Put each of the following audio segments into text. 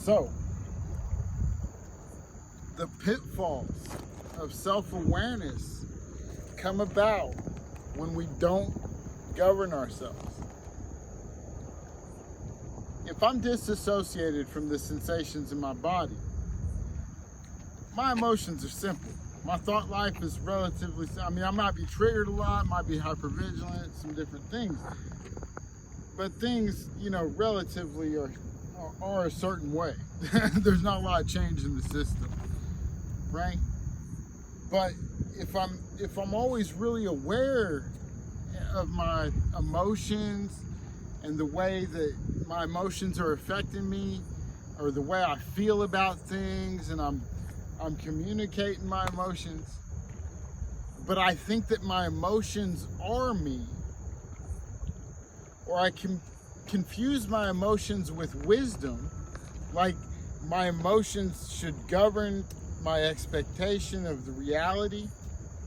So, the pitfalls of self-awareness come about when we don't govern ourselves. If I'm disassociated from the sensations in my body, my emotions are simple. My thought life is relatively, I might be triggered a lot, might be hypervigilant, some different things. But things, relatively are a certain way. There's not a lot of change in the system, right? But if I'm always really aware of my emotions and the way that my emotions are affecting me, or the way I feel about things, and I'm communicating my emotions, but I think that my emotions are me, or I can confuse my emotions with wisdom, like my emotions should govern my expectation of the reality,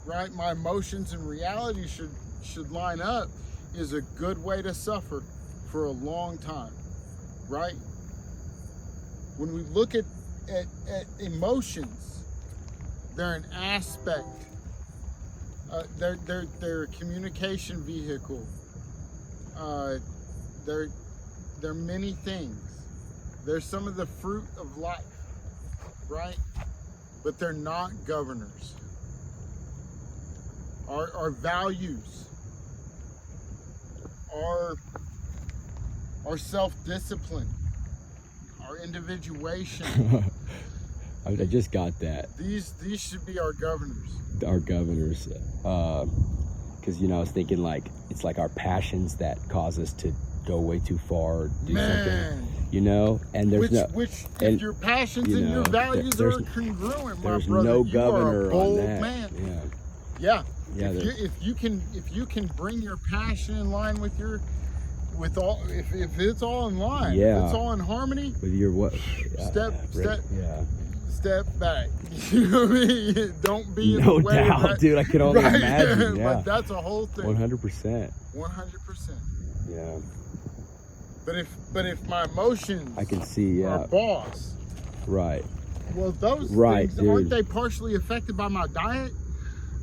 right? My emotions and reality should line up, is a good way to suffer for a long time, right? When we look at emotions, they're an aspect, they're a communication vehicle, they're many things. They're some of the fruit of life, right? But they're not governors. Our values, our self-discipline, our individuation. I just got that. These should be our governors. Our governors. Because, I was thinking like, it's like our passions that cause us to go way too far, do something. And there's if your passions and your values are congruent, my there's brother, no you governor are a bold on that. man. Yeah. If you can bring your passion in line with if it's all in line, if it's all in harmony, with your what? Step back. You know what I mean? Don't be in no the way doubt, dude. I could only imagine. Yeah, but that's a whole thing. 100%. 100%. Yeah. But if my emotions, I can see, are boss, right? Well, those things, dude. aren't they partially affected by my diet?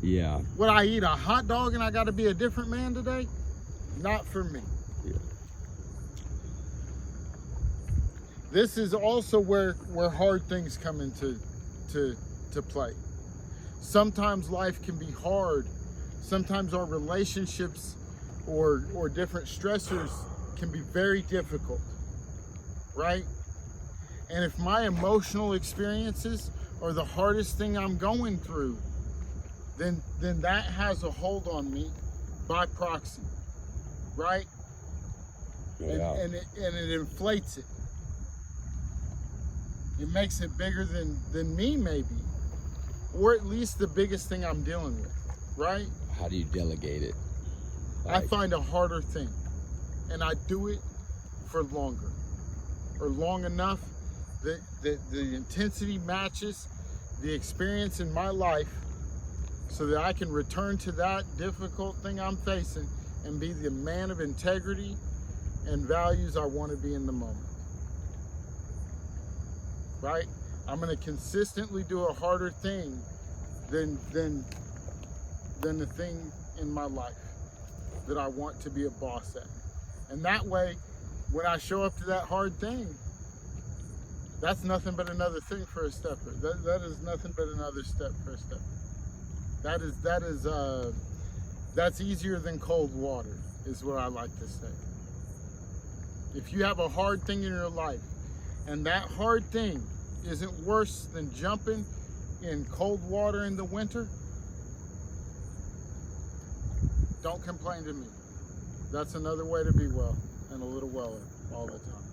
Yeah. Would I eat a hot dog and I got to be a different man today? Not for me. Yeah. This is also where hard things come into play. Sometimes life can be hard. Sometimes our relationships or different stressors can be very difficult, right? And if my emotional experiences are the hardest thing I'm going through, then that has a hold on me by proxy, right? Yeah. And it inflates it. It makes it bigger than me, maybe, or at least the biggest thing I'm dealing with, right? How do you delegate it? I find a harder thing, and I do it for longer, or long enough that the intensity matches the experience in my life, so that I can return to that difficult thing I'm facing and be the man of integrity and values I want to be in the moment. Right? I'm going to consistently do a harder thing than the thing in my life that I want to be a boss at. And that way, when I show up to that hard thing, that's nothing but another thing for a stepper. That is nothing but another step for a stepper. That's easier than cold water, is what I like to say. If you have a hard thing in your life, and that hard thing isn't worse than jumping in cold water in the winter, don't complain to me. That's another way to be well, and a little weller all the time.